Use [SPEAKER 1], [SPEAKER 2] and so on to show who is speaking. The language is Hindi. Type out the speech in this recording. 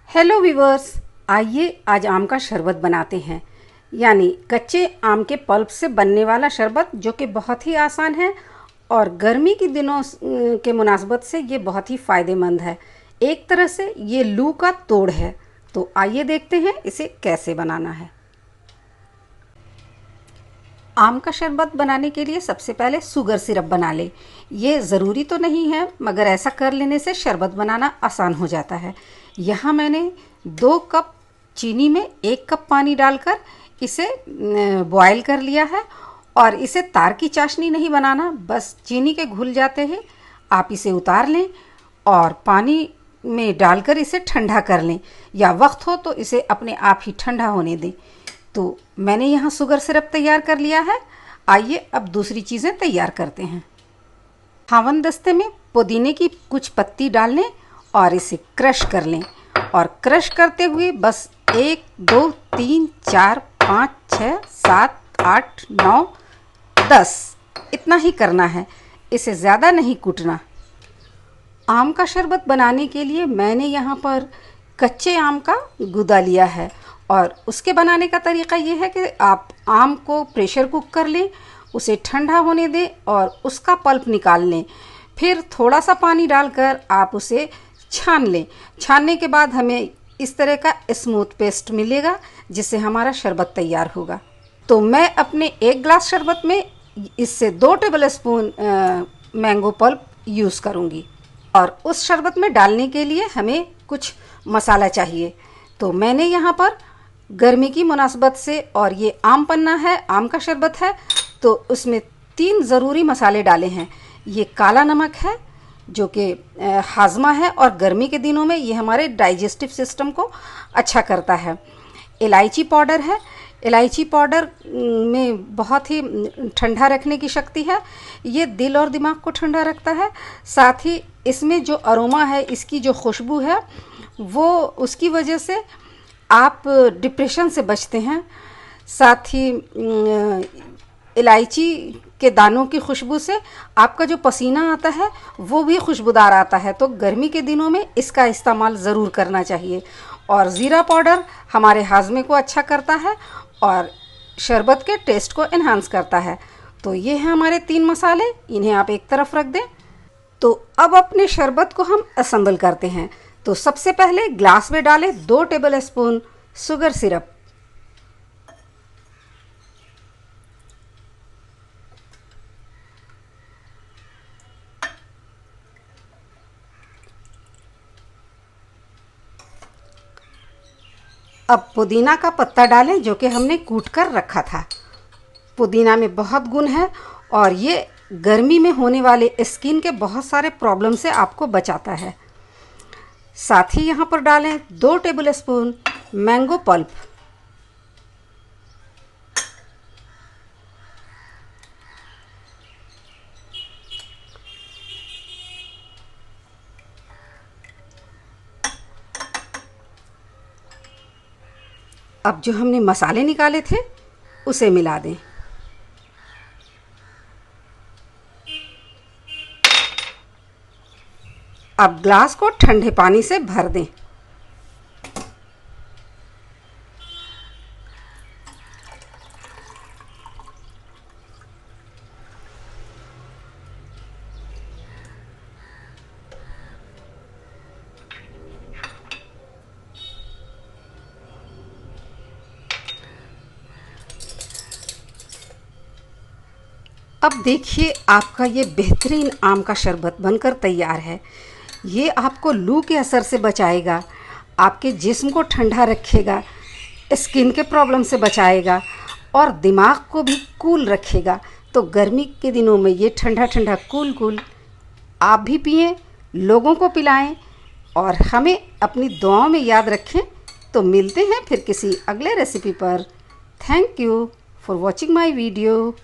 [SPEAKER 1] हेलो व्यूवर्स, आइए आज आम का शरबत बनाते हैं। यानी कच्चे आम के पल्प से बनने वाला शरबत, जो कि बहुत ही आसान है और गर्मी के दिनों के मुनासबत से ये बहुत ही फ़ायदेमंद है। एक तरह से ये लू का तोड़ है। तो आइए देखते हैं इसे कैसे बनाना है। आम का शरबत बनाने के लिए सबसे पहले शुगर सिरप बना लें। ये ज़रूरी तो नहीं है, मगर ऐसा कर लेने से शरबत बनाना आसान हो जाता है। यहाँ मैंने 2 कप चीनी में 1 कप पानी डालकर इसे बॉयल कर लिया है। और इसे तार की चाशनी नहीं बनाना, बस चीनी के घुल जाते ही आप इसे उतार लें और पानी में डालकर इसे ठंडा कर लें, या वक्त हो तो इसे अपने आप ही ठंडा होने दें। तो मैंने यहाँ शुगर सिरप तैयार कर लिया है। आइए अब दूसरी चीज़ें तैयार करते हैं। हावन दस्ते में पुदीने की कुछ पत्ती डाल लें और इसे क्रश कर लें। और क्रश करते हुए बस 1 2 3 4 5 6 7 8 9 10 इतना ही करना है, इसे ज़्यादा नहीं कूटना। आम का शरबत बनाने के लिए मैंने यहाँ पर कच्चे आम का गूदा लिया है। और उसके बनाने का तरीका ये है कि आप आम को प्रेशर कुक कर लें, उसे ठंडा होने दें और उसका पल्प निकाल लें। फिर थोड़ा सा पानी डालकर आप उसे छान लें। छानने के बाद हमें इस तरह का स्मूथ पेस्ट मिलेगा, जिससे हमारा शरबत तैयार होगा। तो मैं अपने 1 ग्लास शरबत में इससे 2 table spoon mango pulp use करूँगी। और उस शरबत में डालने के लिए हमें कुछ मसाला चाहिए। तो मैंने यहाँ पर गर्मी की मुनासबत से, और ये आम पन्ना है, आम का शरबत है, तो उसमें 3 ज़रूरी मसाले डाले हैं। ये काला नमक है, जो कि हाजमा है और गर्मी के दिनों में ये हमारे डाइजेस्टिव सिस्टम को अच्छा करता है। इलायची पाउडर है। इलायची पाउडर में बहुत ही ठंडा रखने की शक्ति है। ये दिल और दिमाग को ठंडा रखता है। साथ ही इसमें जो अरोमा है, इसकी जो खुशबू है, वो उसकी वजह से आप डिप्रेशन से बचते हैं। साथ ही इलायची के दानों की खुशबू से आपका जो पसीना आता है वो भी खुशबूदार आता है। तो गर्मी के दिनों में इसका इस्तेमाल ज़रूर करना चाहिए। और ज़ीरा पाउडर हमारे हाजमे को अच्छा करता है और शरबत के टेस्ट को इन्हांस करता है। तो ये हैं हमारे 3 मसाले, इन्हें आप एक तरफ रख दें। तो अब अपने शरबत को हम असेंबल करते हैं। तो सबसे पहले ग्लास में डालें 2 टेबल स्पून शुगर सिरप। अब पुदीना का पत्ता डालें, जो कि हमने कूट कर रखा था। पुदीना में बहुत गुण है और ये गर्मी में होने वाले स्किन के बहुत सारे प्रॉब्लम से आपको बचाता है। साथ ही यहाँ पर डालें 2 टेबल स्पून मैंगो पल्प। अब जो हमने मसाले निकाले थे उसे मिला दें। अब ग्लास को ठंडे पानी से भर दें। अब देखिए, आपका ये बेहतरीन आम का शरबत बनकर तैयार है। ये आपको लू के असर से बचाएगा, आपके जिस्म को ठंडा रखेगा, स्किन के प्रॉब्लम से बचाएगा और दिमाग को भी कूल रखेगा। तो गर्मी के दिनों में ये ठंडा ठंडा कूल कूल आप भी पिएं, लोगों को पिलाएं और हमें अपनी दुआओं में याद रखें। तो मिलते हैं फिर किसी अगले रेसिपी पर। Thank you for watching my video.